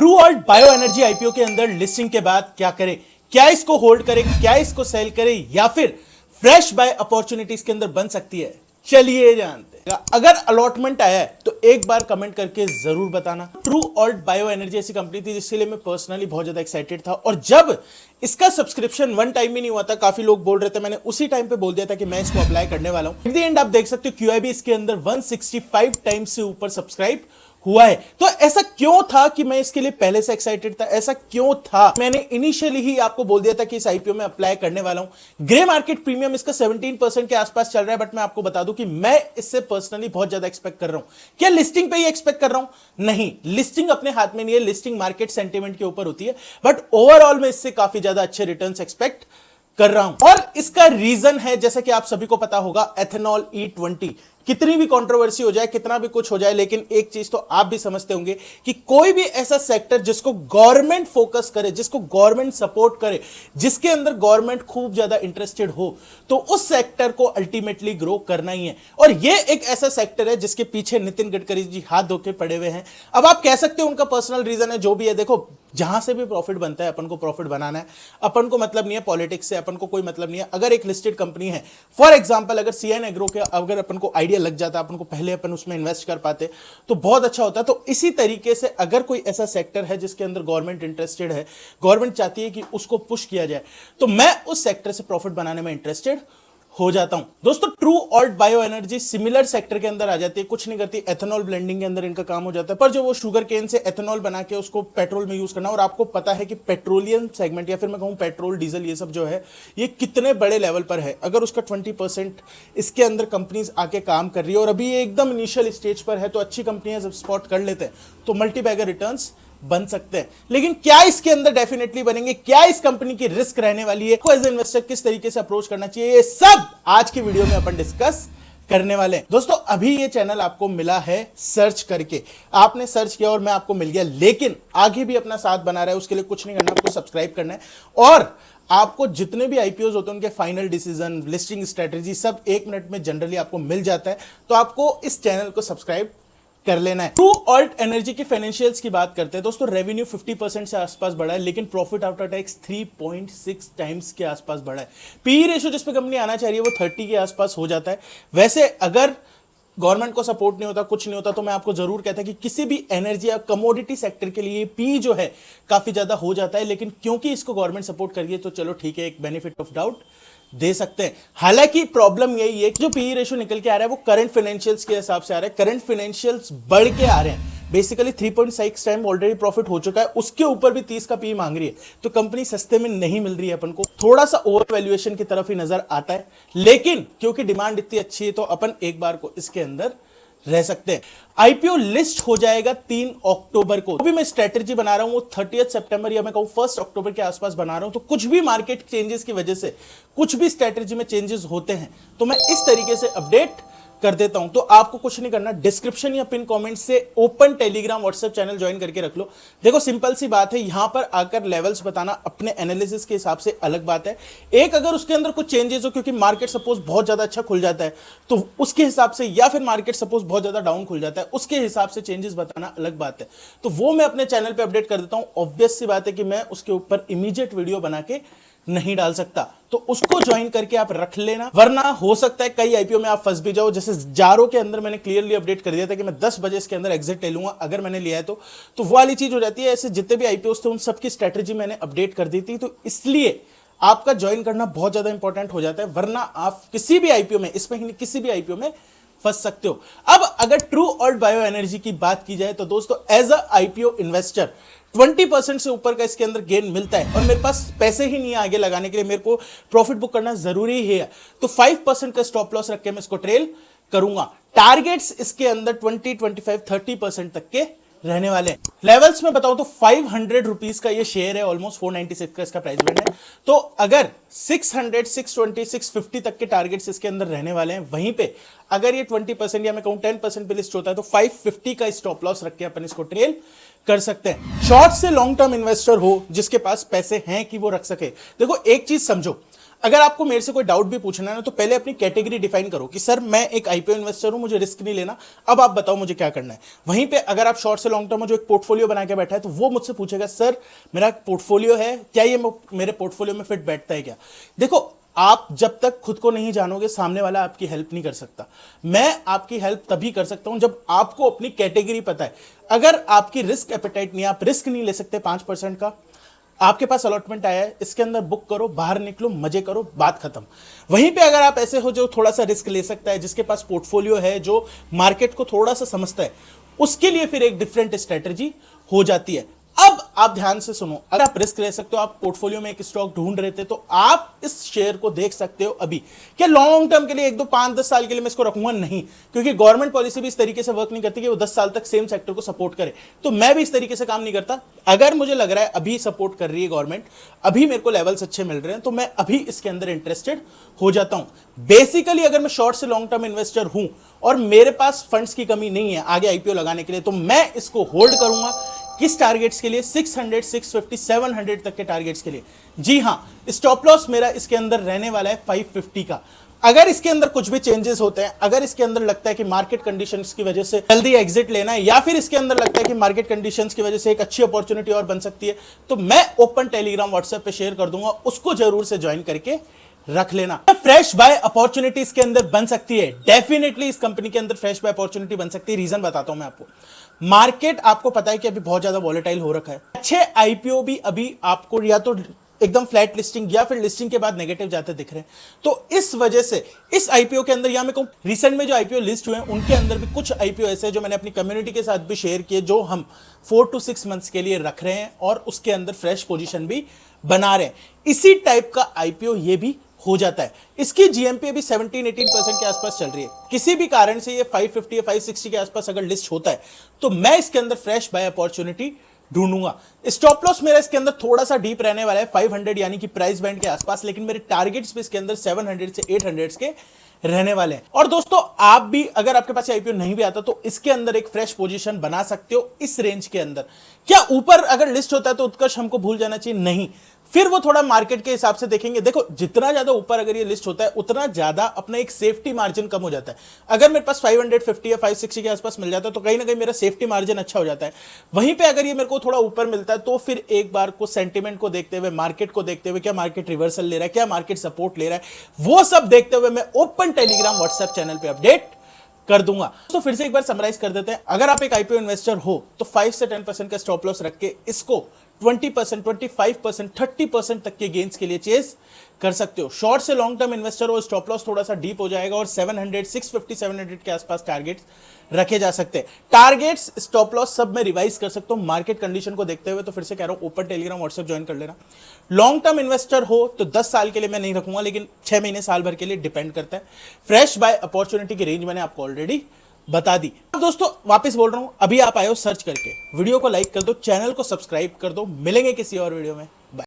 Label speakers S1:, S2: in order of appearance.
S1: True alt bio energy IPO के अंदर listing के बाद क्या करें, क्या इसको होल्ड करें, क्या इसको सेल करें या फिर फ्रेश बाय अपॉर्चुनिटीज के अंदर बन सकती है, चलिए जानते हैं। अगर अलॉटमेंट आया है तो एक बार कमेंट करके जरूर बताना। ट्रू ऑल्ट बायो एनर्जी ऐसी कंपनी थी जिसके लिए मैं पर्सनली बहुत ज्यादा एक्साइटेड था और जब इसका सब्सक्रिप्शन वन टाइम भी नहीं हुआ था, काफी लोग बोल रहे थे, मैंने उसी टाइम पे बोल दिया था कि मैं इसको अप्लाई करने वाला हूं। एट द एंड आप देख सकते हो क्यूआईबी इसके अंदर 165 टाइम्स से ऊपर सब्सक्राइब हुआ है। तो ऐसा क्यों था कि मैं इसके लिए पहले से एक्साइटेड था? ऐसा क्यों था? मैंने इनिशियली ही आपको बोल दिया था कि इस आईपीओ में अप्लाई करने वाला हूं। ग्रे मार्केट प्रीमियम इसका 17% के आसपास चल रहा है, बट मैं आपको बता दूं कि मैं इससे पर्सनली बहुत ज्यादा एक्सपेक्ट कर रहा हूं। क्या लिस्टिंग पे ही एक्सपेक्ट कर रहा हूं? नहीं, लिस्टिंग अपने हाथ में नहीं है, लिस्टिंग मार्केट सेंटीमेंट के ऊपर होती है, बट ओवरऑल में इससे काफी ज्यादा अच्छे रिटर्न्स एक्सपेक्ट कर रहा हूं। और इसका रीजन है, जैसा कि आप सभी को पता होगा, एथेनॉल E20। कितनी भी कंट्रोवर्सी हो जाए, कितना भी कुछ हो जाए, लेकिन एक चीज तो आप भी समझते होंगे कि कोई भी ऐसा सेक्टर जिसको गवर्नमेंट फोकस करे, जिसको गवर्नमेंट सपोर्ट करे, जिसके अंदर गवर्नमेंट खूब ज्यादा इंटरेस्टेड हो, तो उस सेक्टर को अल्टीमेटली ग्रो करना ही है। और ये एक ऐसा सेक्टर है जिसके पीछे नितिन गडकरी जी हाथ धो के पड़े हुए हैं। अब आप कह सकते हो उनका पर्सनल रीजन है, जो भी है। देखो, जहां से भी प्रॉफिट बनता है अपन को प्रॉफिट बनाना है, अपन को मतलब नहीं है पॉलिटिक्स से, अपन को कोई मतलब नहीं है। अगर एक लिस्टेड कंपनी है, फॉर एग्जांपल अगर सीएन एग्रो के अगर अपन को आइडिया लग जाता, अपन को पहले अपन उसमें इन्वेस्ट कर पाते तो बहुत अच्छा होता। तो इसी तरीके से अगर कोई ऐसा सेक्टर है जिसके अंदर गवर्नमेंट इंटरेस्टेड है, गवर्नमेंट चाहती है कि उसको पुश किया जाए, तो मैं उस सेक्टर से प्रॉफिट बनाने में इंटरेस्टेड हो जाता हूं। दोस्तों, true alt bio energy similar sector के अंदर आ जाती है, कुछ नहीं करती, एथेनॉल ब्लेंडिंग के अंदर इनका काम हो जाता है। पर जो वो शुगर केन से एथेनॉल बना के उसको पेट्रोल में यूज करना, और आपको पता है कि पेट्रोलियम सेगमेंट या फिर मैं कहूं पेट्रोल डीजल ये सब जो है, ये कितने बड़े लेवल पर है। अगर उसका 20% इसके अंदर कंपनीज आके काम कर रही है और अभी ये एकदम इनिशियल स्टेज पर है, तो अच्छी कंपनियां जब स्पॉट कर लेते हैं तो मल्टीबैगर रिटर्न्स बन सकते हैं। लेकिन क्या इसके अंदर डेफिनेटली बनेंगे? क्या इस कंपनी की रिस्क रहने वाली है? एज इन्वेस्टर किस तरीके से अप्रोच करना चाहिए, ये सब आज की वीडियो में अपन डिस्कस करने वाले हैं। दोस्तों, अभी ये चैनल आपको मिला है सर्च करके, आपने सर्च किया और मैं आपको मिल गया, लेकिन आगे भी अपना साथ बना रहा है, उसके लिए कुछ नहीं करना, आपको सब्सक्राइब करना है। और आपको जितने भी आईपीओ होते हैं उनके फाइनल डिसीजन, लिस्टिंग स्ट्रेटेजी सब 1 मिनट में जनरली आपको मिल जाता है। तो आपको इस चैनल को सब्सक्राइब कर लेना है। ट्रू ऑल्ट एनर्जी की फाइनेंशियल्स की बात करते हैं। दोस्तों, रेवेन्यू 50% से आसपास बढ़ा है, लेकिन प्रॉफिट आफ्टर टैक्स 3.6 टाइम्स के आसपास बढ़ा है। पीई रेशियो जिस पे कंपनी आना चाह रही है वो 30 के आसपास हो जाता है। वैसे अगर गवर्नमेंट को सपोर्ट नहीं होता, कुछ नहीं होता, तो मैं आपको जरूर कहता कि किसी भी एनर्जी या कमोडिटी सेक्टर के लिए पी जो है काफी ज्यादा हो जाता है, लेकिन क्योंकि इसको गवर्नमेंट सपोर्ट करिए तो चलो ठीक है, एक बेनिफिट ऑफ डाउट दे सकते हैं। हालांकि प्रॉब्लम यही है कि जो पीई रेशियो निकल के आ रहा है वो करंट फाइनेंशियल्स के हिसाब से आ रहा है, करंट फाइनेंशियल्स बढ़ के आ रहे हैं। बेसिकली 3.6 टाइम ऑलरेडी प्रॉफिट हो चुका है, उसके ऊपर भी 30 का पी मांग रही है, तो कंपनी सस्ते में नहीं मिल रही है। अपन को थोड़ा सा ओवर वैल्यूएशन की तरफ ही नजर आता है, लेकिन क्योंकि डिमांड इतनी अच्छी है तो अपन एक बार को इसके अंदर रह सकते हैं। आईपीओ लिस्ट हो जाएगा 3 अक्टूबर को। अभी मैं स्ट्रेटेजी बना रहा हूं वो 30 सितंबर या मैं कहूं 1 अक्टूबर के आसपास बना रहा हूं। तो कुछ भी मार्केट चेंजेस की वजह से कुछ भी स्ट्रेटेजी में चेंजेस होते हैं तो मैं इस तरीके से अपडेट कर देता हूं। तो आपको कुछ नहीं करना, डिस्क्रिप्शन या पिन कमेंट से open Telegram WhatsApp channel join करके रख लो। देखो, सिंपल सी बात है, यहां पर आकर लेवल्स बताना अपने एनालिसिस के हिसाब से अलग बात है। एक अगर उसके अंदर कुछ चेंजेस हो, क्योंकि मार्केट सपोज बहुत ज्यादा अच्छा खुल जाता है तो उसके हिसाब से, या फिर मार्केट सपोज बहुत ज्यादा डाउन खुल जाता है उसके हिसाब से चेंजेस बताना अलग बात है। तो वो मैं अपने चैनल पर अपडेट कर देता हूं। ऑब्वियस सी बात है कि मैं उसके ऊपर इमीडिएट वीडियो बना के नहीं डाल सकता, तो उसको ज्वाइन करके आप रख लेना, वरना हो सकता है कई आईपीओ में आप फंस भी जाओ। जैसे जारो के अंदर मैंने क्लियरली अपडेट कर दिया था कि मैं 10 बजे इसके अंदर एग्जिट ले लूंगा अगर मैंने लिया है तो वो वाली चीज हो जाती है। ऐसे जितने भी आईपीओ थे उन सबकी स्ट्रेटेजी मैंने अपडेट कर दी थी, तो इसलिए आपका ज्वाइन करना बहुत ज्यादा इंपॉर्टेंट हो जाता है, वरना आप किसी भी आईपीओ में, इसमें ही नहीं किसी भी आईपीओ में फंस सकते हो। अब अगर ट्रू ऑल्ट बायो एनर्जी की बात की जाए तो दोस्तों, एज अ आईपीओ इन्वेस्टर 20% से ऊपर का इसके अंदर गेन मिलता है और मेरे पास पैसे ही नहीं है आगे लगाने के लिए, मेरे को प्रॉफिट बुक करना जरूरी है, तो 5% का स्टॉप लॉस रख के मैं इसको ट्रेल करूंगा। टारगेट्स इसके अंदर 20, 25, 30% तक के रहने वाले हैं। लेवल्स में बताऊं तो 500 रुपीज का ये शेयर है, ऑलमोस्ट 496 का इसका प्राइस बैंड है। तो अगर 600, 620, 650 तक के टारगेट्स इसके अंदर रहने वाले हैं, वहीं पे अगर ये 20% या मैं कहूं 10% पे लिस्ट होता है तो 550 का स्टॉप लॉस रख के अपन इसको ट्रेल कर सकते हैं। शॉर्ट से लॉन्ग टर्म इन्वेस्टर हो जिसके पास पैसे हैं कि वो रख सके। देखो, एक चीज समझो, अगर आपको मेरे से कोई डाउट भी पूछना है ना, तो पहले अपनी कैटेगरी डिफाइन करो कि सर मैं एक आईपीओ इन्वेस्टर हूं, मुझे रिस्क नहीं लेना, अब आप बताओ मुझे क्या करना है। वहीं पे अगर आप शॉर्ट से लॉन्ग टर्म में जो एक पोर्टफोलियो बना के बैठा है, तो वो मुझसे पूछेगा सर मेरा पोर्टफोलियो है, क्या ये मेरे पोर्टफोलियो में फिट बैठता है क्या। देखो, आप जब तक खुद को नहीं जानोगे, सामने वाला आपकी हेल्प नहीं कर सकता। मैं आपकी हेल्प तभी कर सकता हूं जब आपको अपनी कैटेगरी पता है। अगर आपकी रिस्क एपेटाइट नहीं है, आप रिस्क नहीं ले सकते 5% का, आपके पास अलॉटमेंट आया है, इसके अंदर बुक करो, बाहर निकलो, मजे करो, बात खत्म। वहीं पे अगर आप ऐसे हो जो थोड़ा सा रिस्क ले सकता है, जिसके पास पोर्टफोलियो है, जो मार्केट को थोड़ा सा समझता है, उसके लिए फिर एक डिफरेंट स्ट्रेटजी हो जाती है। अब आप ध्यान से सुनो, अगर आप रिस्क ले सकते हो, आप पोर्टफोलियो में एक स्टॉक ढूंढ रहे थे, तो आप इस शेयर को देख सकते हो अभी। क्या लॉन्ग टर्म के लिए 1, 2, 5, 10 साल के लिए मैं इसको रखूंगा? नहीं, क्योंकि गवर्नमेंट पॉलिसी भी इस तरीके से वर्क नहीं करती कि वो 10 साल तक सेम सेक्टर को सपोर्ट करे। तो मैं भी इस तरीके से काम नहीं करता। अगर मुझे लग रहा है अभी सपोर्ट कर रही है गवर्नमेंट, अभी मेरे को लेवल्स अच्छे मिल रहे हैं, तो मैं अभी इसके अंदर इंटरेस्टेड हो जाता हूं। बेसिकली अगर मैं शॉर्ट से लॉन्ग टर्म इन्वेस्टर हूं और मेरे पास फंड्स की कमी नहीं है आगे आईपीओ लगाने के लिए, तो मैं इसको होल्ड करूंगा। किस टारगेट्स के लिए? 600, 650, 700 तक के टारगेट्स के लिए। जी हां, स्टॉप लॉस मेरा इसके अंदर रहने वाला है 550 का। अगर इसके अंदर कुछ भी चेंजेस होते हैं, अगर इसके अंदर लगता है कि मार्केट कंडीशंस की वजह से जल्दी एग्जिट लेना है, या फिर इसके अंदर लगता है कि मार्केट कंडीशंस की वजह से एक अच्छी अपॉर्चुनिटी और बन सकती है, तो मैं ओपन टेलीग्राम व्हाट्सएप पे शेयर कर दूंगा, उसको जरूर से ज्वाइन करके रख लेना। फ्रेश बाय अपॉर्चुनिटीज के अंदर बन सकती है, डेफिनेटली इस कंपनी के अंदर फ्रेश बाय अपॉर्चुनिटी बन सकती है। रीजन बताता हूं मैं आपको। मार्केट आपको पता है कि अभी बहुत ज्यादा वॉलेटाइल हो रखा है। अच्छे आईपीओ भी अभी आपको या तो एकदम फ्लैट लिस्टिंग या फिर लिस्टिंग के बाद नेगेटिव जाते दिख रहे हैं। तो इस वजह से इस आईपीओ के अंदर, या मैं कहूं रिसेंट में जो आईपीओ लिस्ट हुए हैं, उनके अंदर भी कुछ आईपीओ ऐसे हैं जो मैंने अपनी कम्युनिटी के साथ भी शेयर किए, जो हम 4 to 6 मंथ्स के लिए रख रहे हैं और उसके अंदर फ्रेश पोजीशन भी बना रहे हैं। इसी टाइप का आईपीओ ये भी हो जाता है। इसकी जीएमपी अभी 17-18% के आसपास चल रही है। किसी भी कारण से ये 550 या 560 के आसपास अगर लिस्ट होता है, तो मैं इसके अंदर फ्रेश बाय अपॉर्चुनिटी ढूंढूंगा। स्टॉप लॉस मेरा इसके अंदर थोड़ा सा डीप रहने वाला है 500 यानी कि प्राइस बैंड के आसपास, लेकिन मेरे टारगेट्स भी इसके अंदर 700 से 800 के रहने वाले हैं। और दोस्तों, आप भी अगर आपके पास आईपीओ नहीं भी आता, तो इसके अंदर एक फ्रेश पोजीशन बना सकते हो इस रेंज के अंदर। क्या ऊपर अगर लिस्ट होता है तो उत्कर्ष हमको भूल जाना चाहिए? नहीं, फिर वो थोड़ा मार्केट के हिसाब से देखेंगे। देखो, जितना ज्यादा ऊपर अगर ये लिस्ट होता है, उतना ज्यादा अपना एक सेफ्टी मार्जिन कम हो जाता है। अगर मेरे पास 550 या 560 के आसपास मिल जाता है, तो कहीं ना कहीं मेरा सेफ्टी मार्जिन अच्छा हो जाता है। वहीं पे अगर ये मेरे को थोड़ा ऊपर मिलता है, तो फिर एक बार को सेंटिमेंट को देखते हुए, मार्केट को देखते हुए, क्या मार्केट रिवर्सल ले रहा है, क्या मार्केट सपोर्ट ले रहा है, वो सब देखते हुए मैं ओपन टेलीग्राम व्हाट्सएप चैनल पे अपडेट कर दूंगा। तो फिर से एक बार समराइज कर देते हैं। अगर आप एक आईपीओ इन्वेस्टर हो, तो 5 से 10% का स्टॉप लॉस रख के इसको 20%, 25%, 30% तक के गेन्स के लिए चेस कर सकते हो। शॉर्ट से लॉन्ग टर्म इन्वेस्टर हो, स्टॉप लॉस थोड़ा सा डीप हो जाएगा और 700, 650, 700 के आसपास टारगेट्स रखे जा सकते हैं। टारगेट्स, स्टॉप लॉस सब मैं रिवाइज कर सकता हूं मार्केट कंडीशन को देखते हुए। तो फिर से कह रहा हूं, ओपन टेलीग्राम व्हाट्सएप ज्वाइन कर लेना। लॉन्ग टर्म इन्वेस्टर हो तो 10 साल के लिए मैं नहीं रखूंगा, लेकिन 6 महीने, साल भर के लिए डिपेंड करता है। फ्रेश बाय अपॉर्चुनिटी की रेंज मैंने आपको ऑलरेडी बता दी। अब दोस्तों, वापस बोल रहा हूं, अभी आप आए हो सर्च करके, वीडियो को लाइक कर दो, चैनल को सब्सक्राइब कर दो। मिलेंगे किसी और वीडियो में।